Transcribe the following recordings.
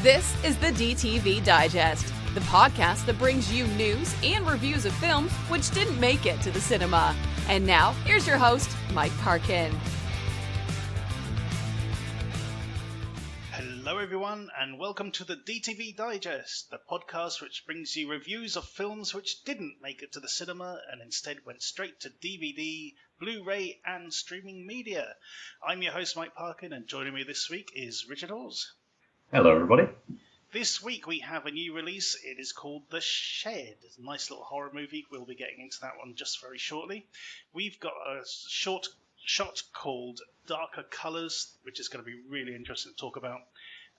This is the DTV Digest, the podcast that brings you news and reviews of films which didn't make it to the cinema. And now, here's your host, Mike Parkin. Hello everyone, and welcome to the DTV Digest, the podcast which brings you reviews of films which didn't make it to the cinema and instead went straight to DVD, Blu-ray and streaming media. I'm your host Mike Parkin, and joining me this week is Richard Hawes. Hello everybody. This week we have a new release. It is called The Shed. It's a nice little horror movie. We'll be getting into that one just very shortly. We've got a short called Darker Colours, which is going to be really interesting to talk about.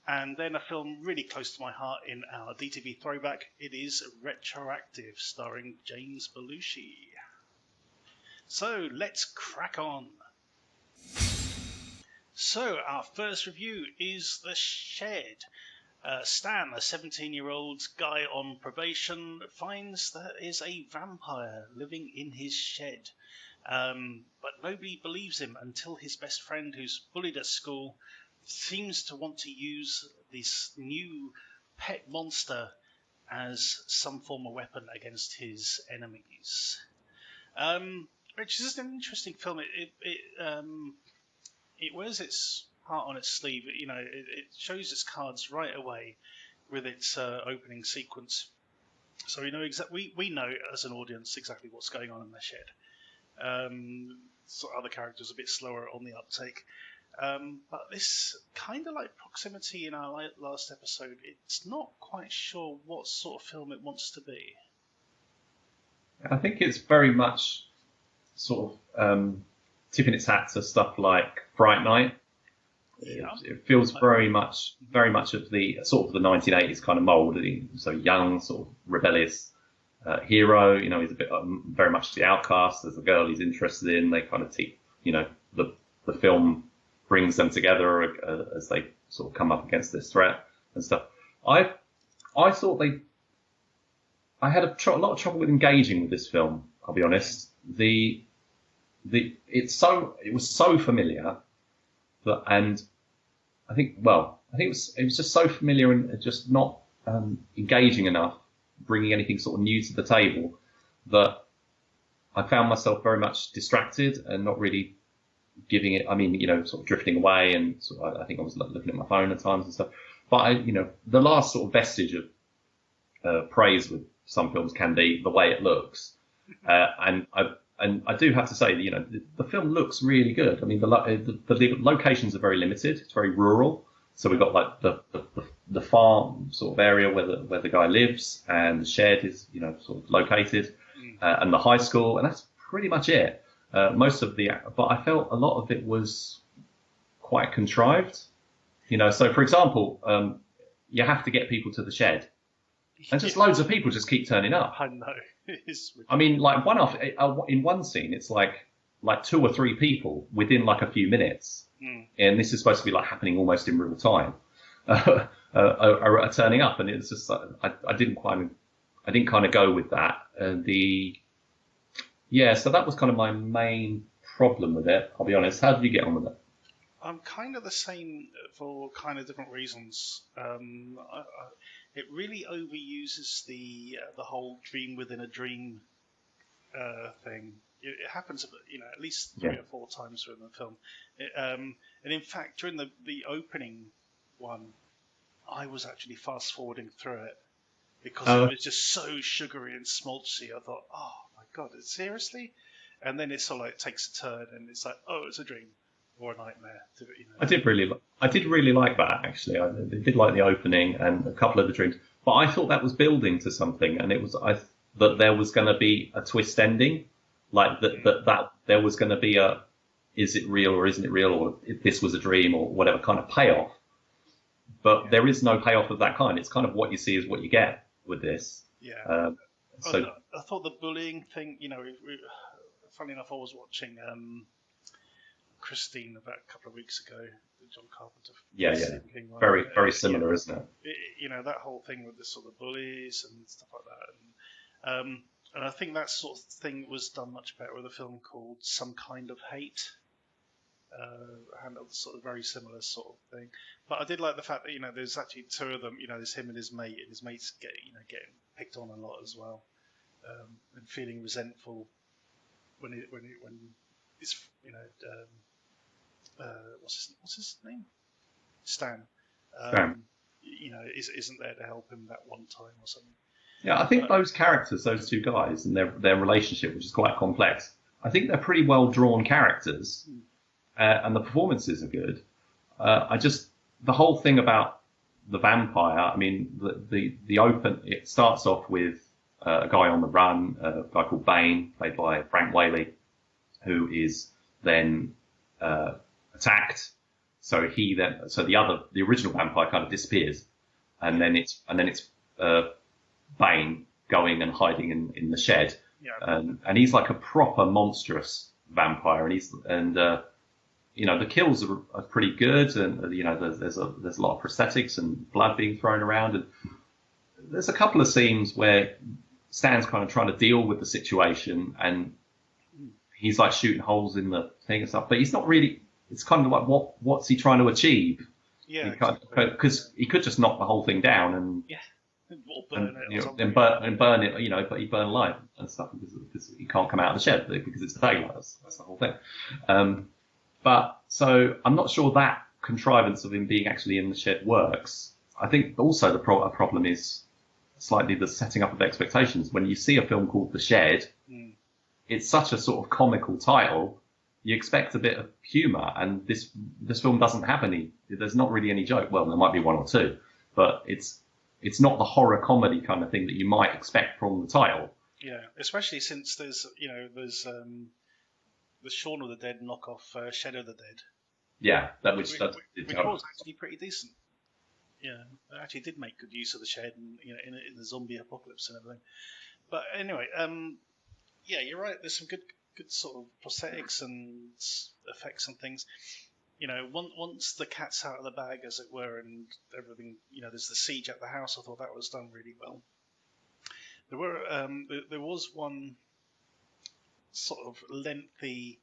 And then a film really close to my heart in our DTV Throwback. It is Retroactive, starring James Belushi. So let's crack on. So our first review is The Shed. Stan, a 17-year-old guy on probation, finds there is a vampire living in his shed. But nobody believes him until his best friend, who's bullied at school, seems to want to use this new pet monster as some form of weapon against his enemies. Which is an interesting film. It wears its heart on its sleeve. You know, it shows its cards right away with its opening sequence. So we know we know as an audience exactly what's going on in the shed. So other characters a bit slower on the uptake. But this, kind of like Proximity in our last episode, it's not quite sure what sort of film it wants to be. I think it's very much sort of tipping its hat to stuff like Fright Night. Yeah. It feels very much of the sort of the 1980s kind of mold. So young, sort of rebellious hero. You know, he's a bit very much the outcast. There's a girl he's interested in. They kind of the film brings them together as they sort of come up against this threat and stuff. I thought I had a lot of trouble with engaging with this film. I'll be honest. It was so familiar and I think it was just so familiar and just not engaging enough, bringing anything sort of new to the table, that I found myself very much distracted and not really giving it. I mean, you know, sort of drifting away, and sort of, I think I was looking at my phone at times and stuff. But the last sort of vestige of praise with some films can be the way it looks, and I do have to say that, the film looks really good. I mean, the locations are very limited. It's very rural. So we've got like the farm sort of area where the guy lives, and the shed is, sort of located, and the high school, and that's pretty much it. But I felt a lot of it was quite contrived. So for example, you have to get people to the shed, and just loads of people just keep turning up. I know. I mean, like in one scene, it's like 2 or 3 people within like a few minutes, and this is supposed to be like happening almost in real time, are turning up, and it's just I didn't kind of go with that, and so that was kind of my main problem with it. I'll be honest. How did you get on with it? I'm kind of the same for kind of different reasons. It really overuses the whole dream within a dream thing. It happens, at least 3 or 4 times during the film. And in fact, during the opening one, I was actually fast forwarding through it because it was just so sugary and smolty. I thought, oh my god, seriously? And then it sort of like takes a turn, and it's like, oh, it's a dream. Or a nightmare. I did really like that, actually. I did like the opening and a couple of the dreams, but I thought that was building to something, and it was that there was going to be a twist ending, like that there was going to be a is it real or isn't it real, or if this was a dream or whatever kind of payoff. But there is no payoff of that kind. It's kind of what you see is what you get with this. Yeah. I thought the bullying thing. Funny enough, I was watching Christine about a couple of weeks ago, the John Carpenter. Yeah. Very similar, isn't it? That whole thing with the sort of bullies and stuff like that. And I think that sort of thing was done much better with a film called Some Kind of Hate. handled sort of very similar sort of thing. But I did like the fact that there's actually two of them. There's him and his mate, and his mate's getting picked on a lot as well, and feeling resentful when it's what's his name? Stan. Stan. Isn't there to help him that one time or something. Yeah, I think those characters, those two guys, and their relationship, which is quite complex, I think they're pretty well drawn characters, and the performances are good. The whole thing about the vampire. I mean, it starts off with a guy on the run, a guy called Bane, played by Frank Whaley, who is then attacked. So the original vampire kind of disappears, and then it's Bane going and hiding in the shed, and he's like a proper monstrous vampire, and the kills are pretty good, and there's a lot of prosthetics and blood being thrown around, and there's a couple of scenes where Stan's kind of trying to deal with the situation, and he's like shooting holes in the thing and stuff, but he's not really. It's kind of like what's he trying to achieve? Yeah, because he could just knock the whole thing down and or burn it, and burn it, but he'd burn alive and stuff because he can't come out of the shed because it's daylight. That's the whole thing. But so I'm not sure that contrivance of him being actually in the shed works. I think also the problem is slightly the setting up of expectations. When you see a film called The Shed, it's such a sort of comical title. You expect a bit of humour, and this film doesn't have any. There's not really any joke. Well, there might be one or two, but it's not the horror comedy kind of thing that you might expect from the title. Yeah, especially since there's the Shaun of the Dead knockoff Shadow of the Dead. Yeah, which was actually pretty decent. Yeah, it actually did make good use of the shed and in the zombie apocalypse and everything. But anyway, yeah, you're right. There's some good sort of prosthetics and effects and things. Once the cat's out of the bag, as it were, and everything, there's the siege at the house. I thought that was done really well. There was one sort of lengthy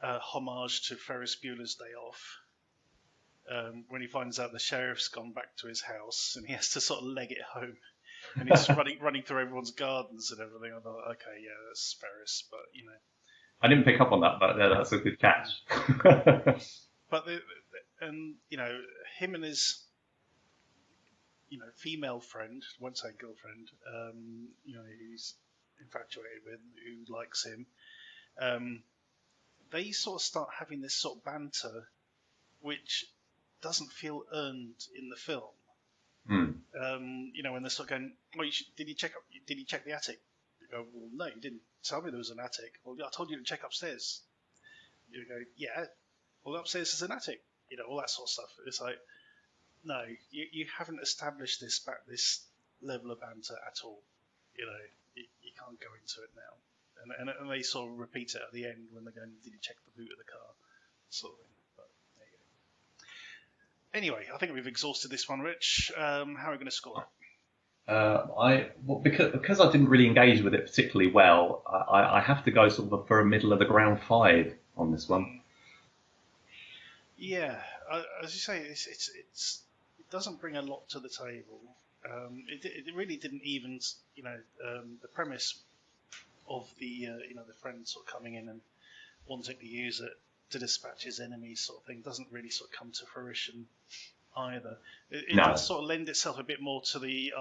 homage to Ferris Bueller's Day Off, when he finds out the sheriff's gone back to his house and he has to sort of leg it home. And he's running through everyone's gardens and everything. I thought, okay, yeah, that's Ferris, but I didn't pick up on that, but that's a good catch. But him and his female friend, won't say girlfriend, he's infatuated with, who likes him, they sort of start having this sort of banter, which doesn't feel earned in the film. When they're sort of going, well, did you check the attic? You go, well, no, you didn't tell me there was an attic. Well, I told you to check upstairs. You go, yeah, well, upstairs is an attic. All that sort of stuff. It's like, no, you haven't established this level of banter at all. You can't go into it now. And they sort of repeat it at the end when they're going, did you check the boot of the car? Sort of thing. But there you go. Anyway, I think we've exhausted this one, Rich. How are we going to score it? Because I didn't really engage with it particularly well, I have to go sort of for a middle of the ground 5 on this one. Yeah, as you say, it doesn't bring a lot to the table. It really didn't even, the premise of the friend sort of coming in and wanting to use it to dispatch his enemies sort of thing doesn't really sort of come to fruition either. It does sort of lend itself a bit more to the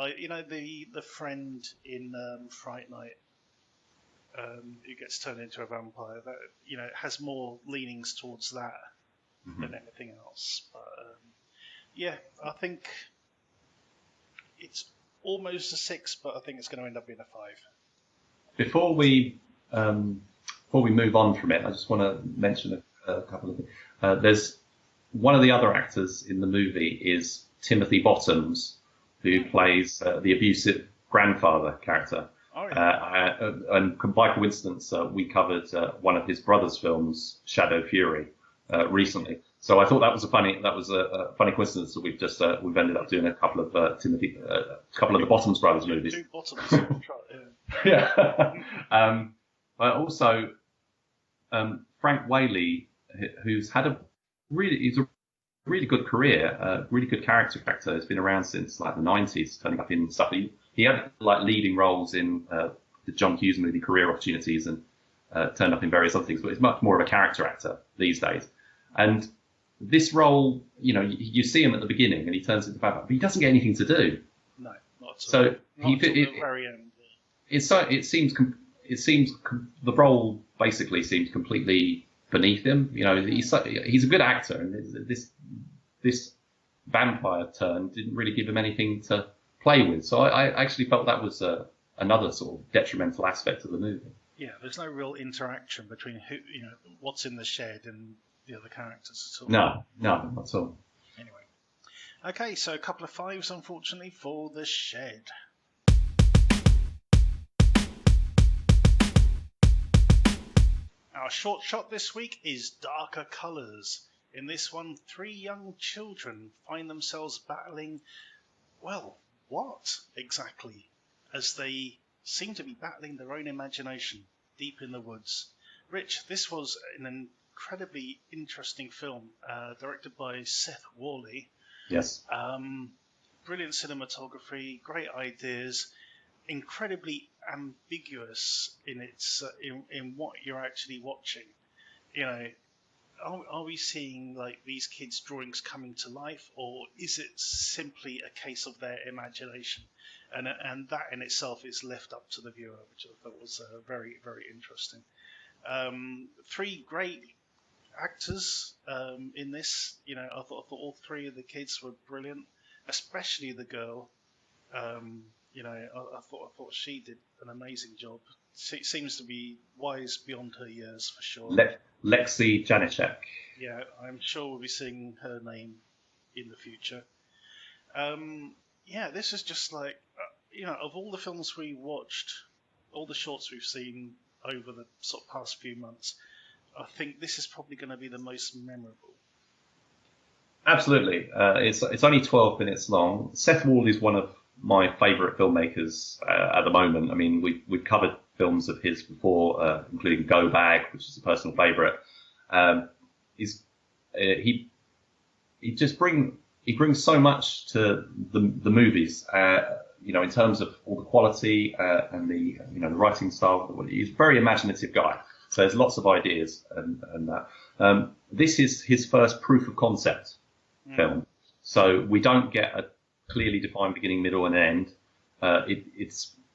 friend in Fright Night, who gets turned into a vampire. That it has more leanings towards that than anything else. But yeah, I think it's almost a 6, but I think it's going to end up being a 5. Before we move on from it, I just want to mention a couple of things. There's one of the other actors in the movie is Timothy Bottoms, who plays the abusive grandfather character. Oh, yeah. And by coincidence, we covered one of his brother's films, Shadow Fury, recently. So I thought that was a funny coincidence that we've ended up doing a couple of the Bottoms brothers movies. Two Bottoms. Yeah. But also, Frank Whaley who's had he's a really good career, really good character actor. He's been around since like the 90s, turning up in stuff. He had like leading roles in the John Hughes movie Career Opportunities, and turned up in various other things, but he's much more of a character actor these days. And this role, you see him at the beginning and he turns into bad, but he doesn't get anything to do. No, not at all. So not until the very end. It seems the role basically seems completely beneath him. He's a good actor, and this vampire turn didn't really give him anything to play with. So I actually felt that was another sort of detrimental aspect of the movie. Yeah, there's no real interaction between what's in the shed and the other characters at all. No, not at all. Anyway, okay, so a couple of 5s, unfortunately, for The Shed. Our short shot this week is Darker Colours. In this one, 3 young children find themselves battling, well, what exactly? As they seem to be battling their own imagination deep in the woods. Rich, this was an incredibly interesting film, directed by Seth Worley. Yes. Brilliant cinematography, great ideas, incredibly ambiguous in its in what you're actually watching. Are we seeing like these kids' drawings coming to life, or is it simply a case of their imagination? And that in itself is left up to the viewer, which I thought was very, very interesting. 3 great actors in this. I thought all 3 of the kids were brilliant, especially the girl. I thought she did an amazing job. She seems to be wise beyond her years for sure. Lexi Janicek. Yeah, I'm sure we'll be seeing her name in the future. This is just like, of all the films we watched, all the shorts we've seen over the sort of past few months, I think this is probably going to be the most memorable. Absolutely. It's only 12 minutes long. Seth Wall is one of my favourite filmmakers at the moment. I mean, we've covered films of his before, including Go Bag, which is a personal favourite. He brings so much to the movies, in terms of all the quality and the the writing style. He's a very imaginative guy, so there's lots of ideas and that. This is his first proof of concept film, so we don't get a clearly defined beginning, middle, and end.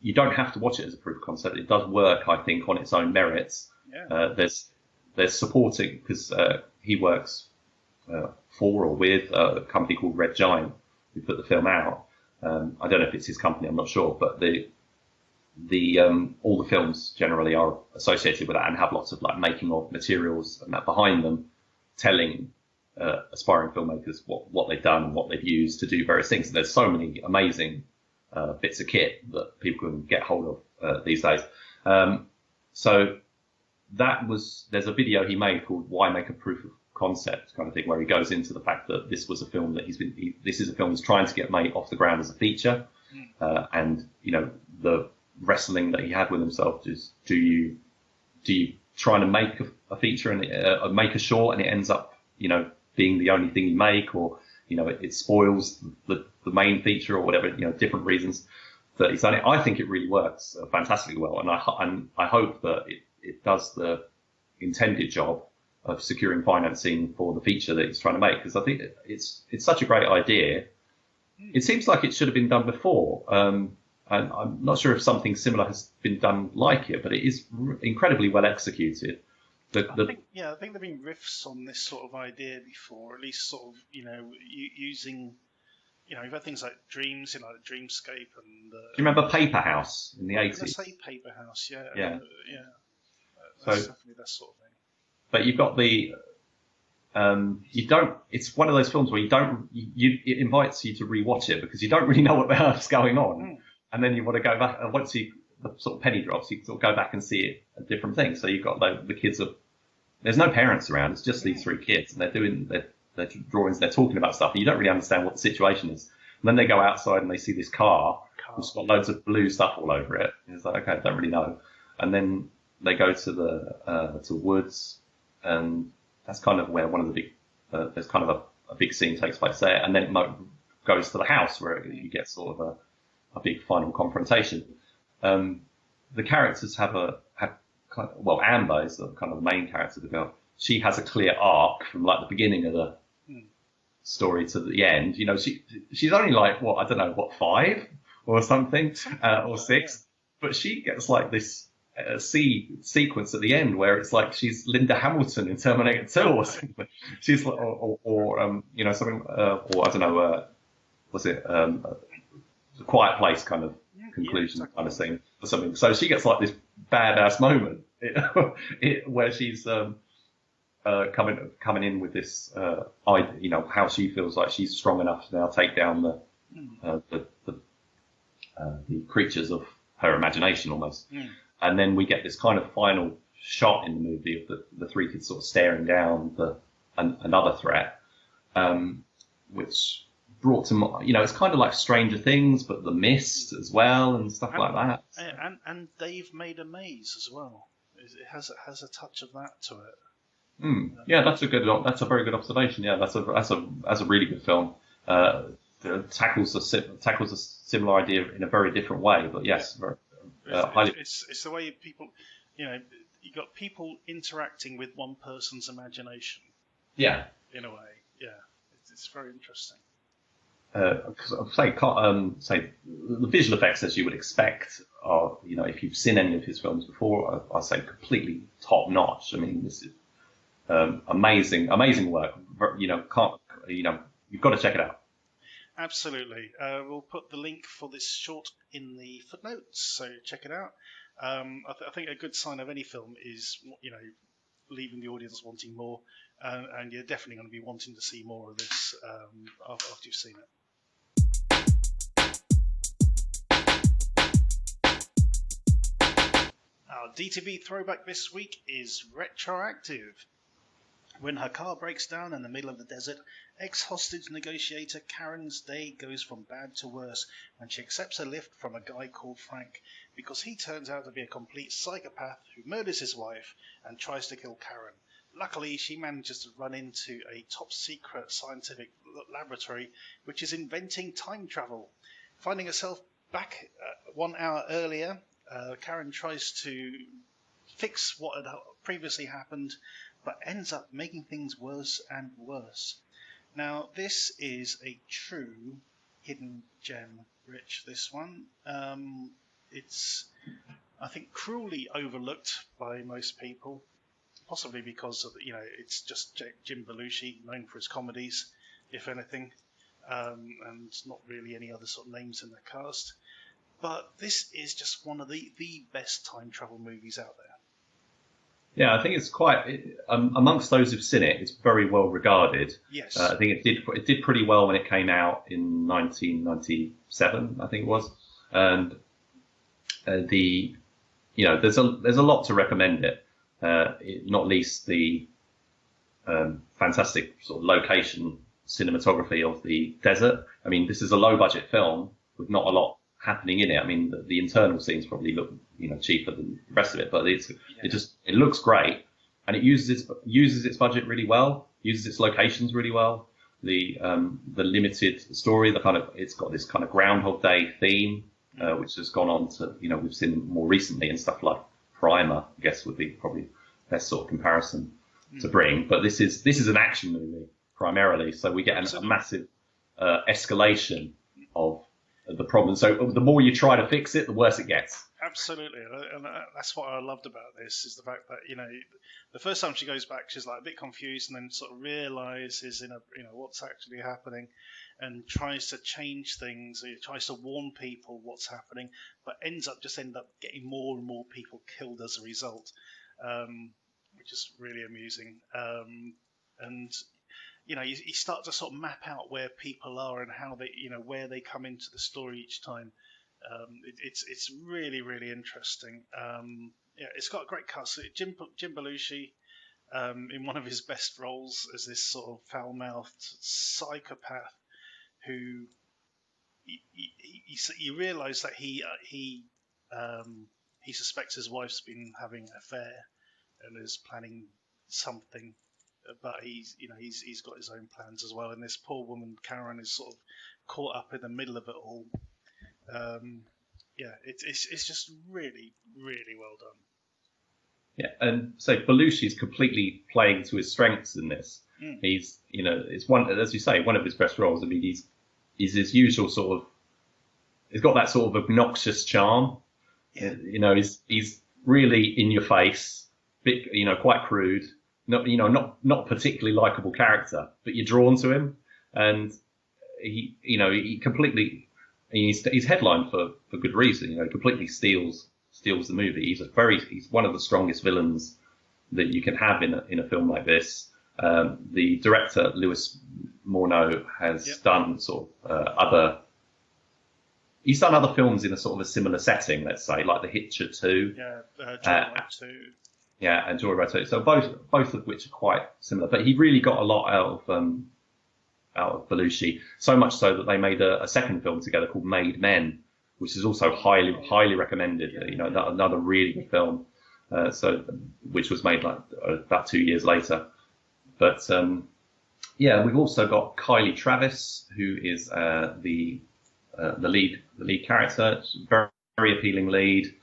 You don't have to watch it as a proof of concept. It does work, I think, on its own merits. Yeah. There's supporting, because he works for or with a company called Red Giant, who put the film out. I don't know if it's his company, I'm not sure, but all the films generally are associated with that and have lots of like making of materials and that behind them, telling aspiring filmmakers what they've done and what they've used to do various things. And there's so many amazing bits of kit that people can get hold of these days. So there's a video he made called "Why Make a Proof of Concept" kind of thing, where he goes into the fact that this was a film that this is a film he's trying to get made off the ground as a feature, and the wrestling that he had with himself is, do you try to make a feature and make a short and it ends up being the only thing you make, or it spoils the main feature or whatever, different reasons that he's done it. I think it really works fantastically well, and I hope that it does the intended job of securing financing for the feature that he's trying to make, because I think it's such a great idea. It seems like it should have been done before, and I'm not sure if something similar has been done like it, but it is incredibly well executed. I think there've been riffs on this sort of idea before, at least sort of using you've had things like Dreams, like Dreamscape and. Do you remember Paper House in the 80s? I was going to say Paper House, yeah. Yeah. That's definitely that sort of thing. But you've got it's one of those films where it invites you to rewatch it because you don't really know what the hell's going on. And then you want to go back, and once the sort of penny drops, you sort of go back and see it a different thing. So you've got the kids there's no parents around, it's just these 3 kids, and they're doing their drawings, they're talking about stuff, and you don't really understand what the situation is. And then they go outside and they see this car, which has got loads of blue stuff all over it. And it's like, okay, I don't really know. And then they go to the to woods, and that's kind of where one of the big there's kind of a big scene takes place there, and then it goes to the house where you get sort of a big final confrontation. The characters have kind of, well, Amber is the kind of the main character of the girl. She has a clear arc from like the beginning of the story to the end. You know, she's only like what, I don't know, what, 5 or something, or 6, but she gets like this sequence at the end where it's like she's Linda Hamilton in Terminator 2 or something. She's like, or you know, something, or I don't know, was it The Quiet Place kind of conclusion kind of thing or something. So she gets like this badass moment where she's coming in with this you know, how she feels like she's strong enough to now take down the creatures of her imagination almost. And then we get this kind of final shot in the movie of the 3 kids sort of staring down another threat, which brought to, you know, it's kind of like Stranger Things, but The Mist as well and stuff like that. And they've made a maze as well. It has a touch of that to it. Yeah, that's a very good observation. Yeah, that's a really good film. Tackles a similar idea in a very different way, but yes, very, it's the way people, you know, you got people interacting with one person's imagination. Yeah, in a way. Yeah, it's very interesting. Because say the visual effects, as you would expect, are, you know, if you've seen any of his films before, I say completely top notch. I mean, this is amazing work. You know, you've got to check it out. Absolutely. We'll put the link for this short in the footnotes, so check it out. I think a good sign of any film is, you know, leaving the audience wanting more, and you're definitely going to be wanting to see more of this after you've seen it. Our DTV throwback this week is Retroactive. When her car breaks down in the middle of the desert, ex-hostage negotiator Karen's day goes from bad to worse when she accepts a lift from a guy called Frank, because he turns out to be a complete psychopath who murders his wife and tries to kill Karen. Luckily, she manages to run into a top-secret scientific laboratory which is inventing time travel. Finding herself back 1 hour earlier, Karen tries to fix what had previously happened, but ends up making things worse and worse. Now, this is a true hidden gem, Rich, this one. It's, I think, cruelly overlooked by most people, possibly because of, you know, it's just Jim Belushi, known for his comedies, if anything, and not really any other sort of names in the cast. But this is just one of the best time travel movies out there. Yeah, I think it's quite amongst those who've seen it, it's very well regarded. Yes, I think it did pretty well when it came out in 1997, I think it was, and you know, there's a lot to recommend it. Not least the fantastic sort of location cinematography of the desert. I mean, this is a low budget film with not a lot happening in it. I mean, the internal scenes probably look, you know, cheaper than the rest of it, but it looks great, and it uses its budget really well, uses its locations really well. The limited story, it's got this kind of Groundhog Day theme, which has gone on to, you know, we've seen more recently in stuff like Primer, I guess would be probably best sort of comparison to bring. But this is an action movie primarily, so we get a massive escalation of the problem. So the more you try to fix it, the worse it gets. Absolutely, and that's what I loved about this, is the fact that, you know, the first time she goes back, she's like a bit confused, and then sort of realizes, you know, what's actually happening, and tries to change things, or tries to warn people what's happening, but ends up getting more and more people killed as a result, which is really amusing. And you know, you start to sort of map out where people are and how they, you know, where they come into the story each time. It's really, really interesting. Yeah, it's got a great cast. Jim Belushi, in one of his best roles as this sort of foul-mouthed psychopath who you realise that he suspects his wife's been having an affair and is planning something but he's got his own plans as well. And this poor woman Karen is sort of caught up in the middle of it all. It's just really, really well done. Yeah, and so Belushi is completely playing to his strengths in this. He's, it's one, as you say, one of his best roles. I mean, he's his usual sort of. He's got that sort of obnoxious charm. Yeah. He's really in your face, bit, quite crude. Not particularly likable character, but you're drawn to him, and he completely. He's headlined for good reason. He completely steals the movie. He's one of the strongest villains that you can have in a film like this. The director Louis Morneau has done sort of He's done other films in a sort of a similar setting, let's say, like The Hitcher 2. Joyride 2. Yeah, and Joyride 2. So both of which are quite similar. But he really got a lot out of Belushi, so much so that they made a second film together called Made Men, which is also highly recommended. Another really good film. Which was made like about 2 years later. But we've also got Kylie Travis, who is the lead character. Very, very appealing lead.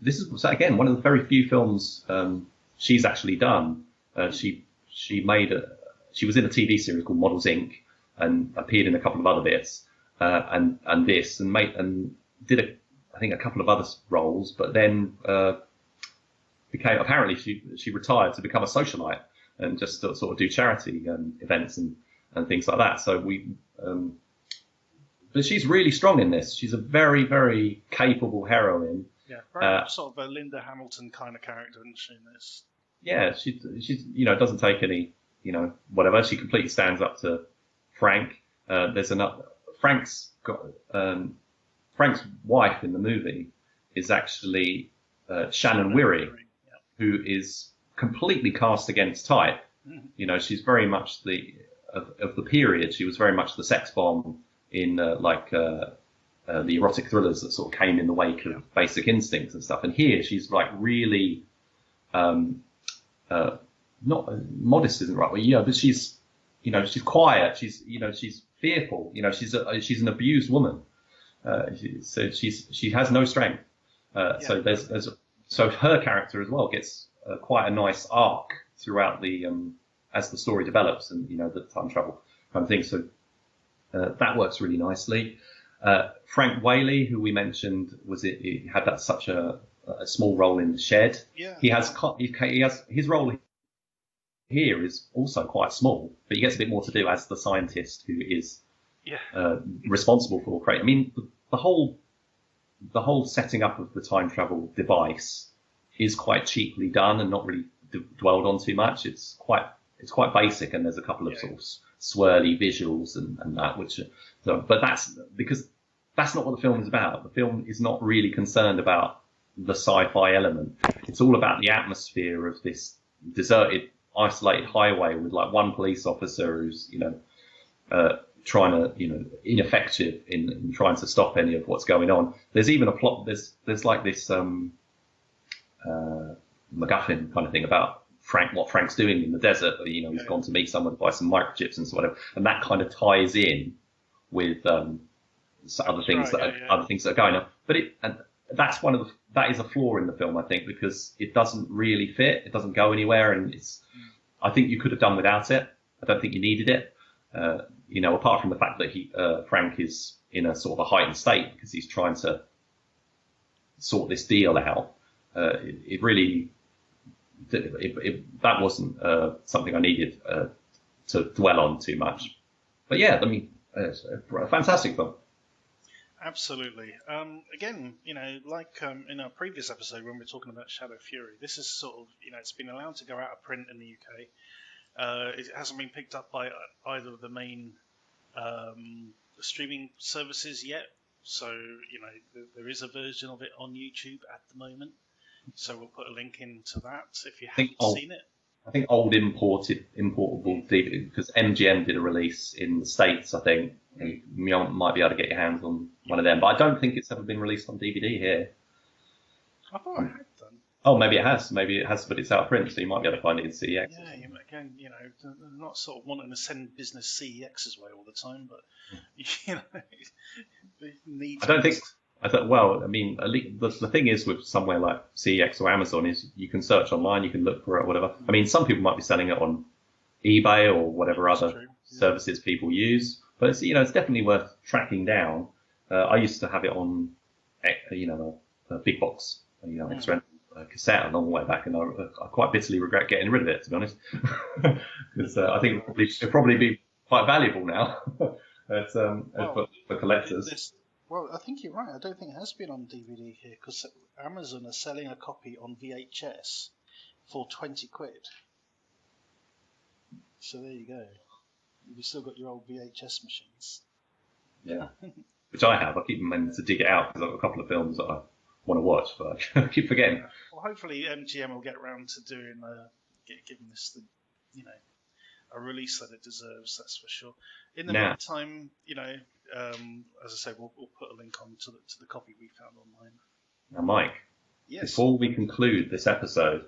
This is again one of the very few films she's actually done. She was in a TV series called Models Inc. and appeared in a couple of other bits, and did I think a couple of other roles, but then apparently she retired to become a socialite and just sort of do charity events and things like that. So but she's really strong in this. She's a very, very capable heroine. Yeah, very much sort of a Linda Hamilton kind of character, isn't she, in this? Yeah, she's doesn't take any, whatever. She completely stands up to Frank. There's another. Frank's wife in the movie is actually Shannon Weary, who is completely cast against type. She's very much of the period. She was very much the sex bomb in the erotic thrillers that sort of came in the wake of Basic Instinct and stuff. And here she's like really, not modest isn't right, but she's quiet. She's fearful. She's an abused woman. So she has no strength. So her character as well gets quite a nice arc throughout as the story develops and the time travel kind of thing. So that works really nicely. Frank Whaley, who we mentioned, he had such a small role in The Shed. Yeah. He has his role here is also quite small, but he gets a bit more to do as the scientist who is responsible for creating. I mean, the whole setting up of the time travel device is quite cheaply done and not really dwelled on too much. It's quite basic, and there's a couple of sort of swirly visuals and that, but that's because that's not what the film is about. The film is not really concerned about the sci-fi element. It's all about the atmosphere of this deserted, isolated highway with like one police officer who's trying to ineffective in trying to stop any of what's going on. There's even a plot. There's like this MacGuffin kind of thing about what Frank's doing in the desert. He's gone to meet someone to buy some microchips and so whatever, and that kind of ties in with other things that are going on. But that is a flaw in the film, I think, because it doesn't really fit. It doesn't go anywhere, and I think you could have done without it. I don't think you needed it. Apart from the fact that Frank is in a sort of a heightened state because he's trying to sort this deal out. That wasn't something I needed to dwell on too much. But yeah, I mean, it's a fantastic film. Absolutely. Again, like in our previous episode when we were talking about Shadow Fury, this is sort of, it's been allowed to go out of print in the UK. It hasn't been picked up by either of the main streaming services yet. So, there is a version of it on YouTube at the moment. So we'll put a link into that if you haven't seen it. I think old importable DVD, because MGM did a release in the States, I think. And you might be able to get your hands on one of them. But I don't think it's ever been released on DVD here. I thought I had done. Oh, maybe it has. Maybe it has, but it's out of print, so you might be able to find it in CX. Yeah, again, they're not sort of wanting to send business CEX's way all the time, but they need. I don't think. Well, I mean, the thing is with somewhere like CEX or Amazon is you can search online, you can look for it, whatever. I mean, some people might be selling it on eBay or whatever other services people use, but it's it's definitely worth tracking down. I used to have it on a big box, extra cassette a long way back, and I quite bitterly regret getting rid of it, to be honest, because I think it'd probably be quite valuable now for collectors. Well, I think you're right. I don't think it has been on DVD here because Amazon are selling a copy on VHS for 20 quid. So there you go. You've still got your old VHS machines. Yeah, which I have. I keep meaning to dig it out because I've got a couple of films that I want to watch, but I keep forgetting. Well, hopefully MGM will get around to doing giving this a release that it deserves. That's for sure. In the meantime, as I say, we'll put a link on to the copy we found online. Now, Mike. Yes. Before we conclude this episode,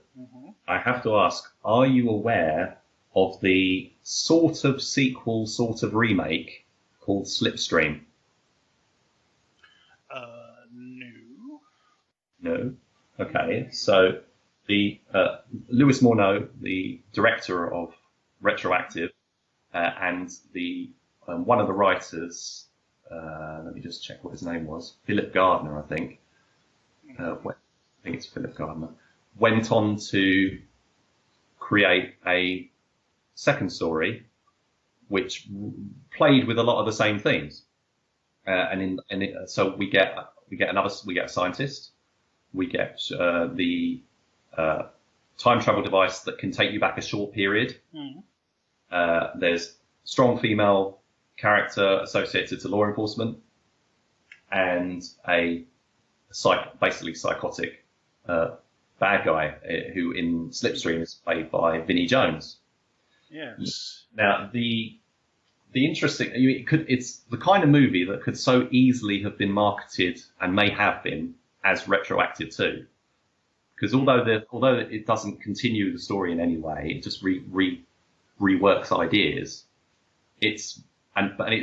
I have to ask: are you aware of the sort of sequel, sort of remake called Slipstream? No. Okay. So the Louis Morneau, the director of Retroactive, and the one of the writers, let me just check what his name was, Philip Gardner, I think. I think it's Philip Gardner. Went on to create a second story, which played with a lot of the same themes, so we get a scientist, we get the time travel device that can take you back a short period. There's strong female character associated to law enforcement, and a basically psychotic bad guy who in Slipstream is played by Vinnie Jones. Yes. Now the interesting, it's the kind of movie that could so easily have been marketed and may have been as Retroactive 2, because although it doesn't continue the story in any way, it just reworks ideas. It's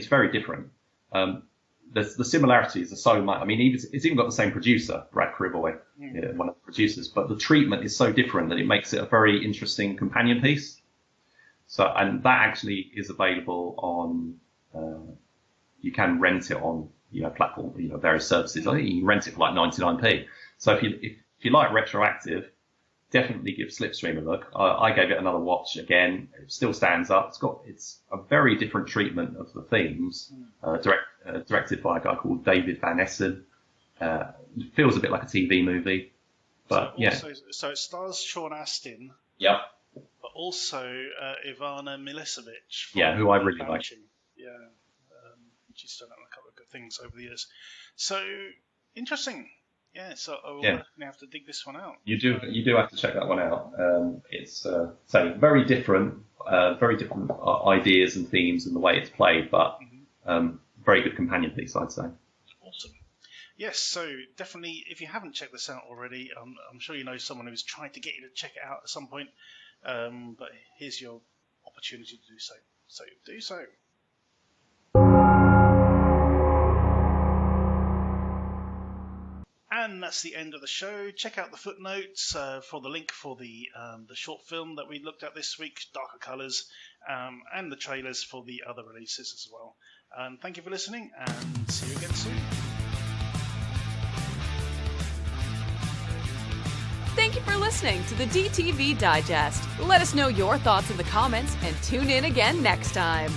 very different. The similarities are so much. I mean, it's even got the same producer, Brad Criboy, one of the producers, but the treatment is so different that it makes it a very interesting companion piece. So, and that actually is available on. You can rent it on platform, various services. I think you can rent it for like 99p. So if you like Retroactive, definitely give Slipstream a look. I gave it another watch again. It still stands up. It's a very different treatment of the themes. Directed by a guy called David Van Essen. It feels a bit like a TV movie, but So it stars Sean Astin. Yep. But also Ivana Milicevic. Who I really like. Yeah. She's done a couple of good things over the years. So interesting. Yeah, so I will definitely have to dig this one out. You do have to check that one out. It's very different ideas and themes and the way it's played, but very good companion piece, I'd say. Awesome. Yes, so definitely, if you haven't checked this out already, I'm sure you know someone who's trying to get you to check it out at some point. But here's your opportunity to do so. So do so. And that's the end of the show. Check out the footnotes for the link for the short film that we looked at this week, Darker Colours, and the trailers for the other releases as well. And thank you for listening, and see you again soon. Thank you for listening to the DTV Digest. Let us know your thoughts in the comments and tune in again next time.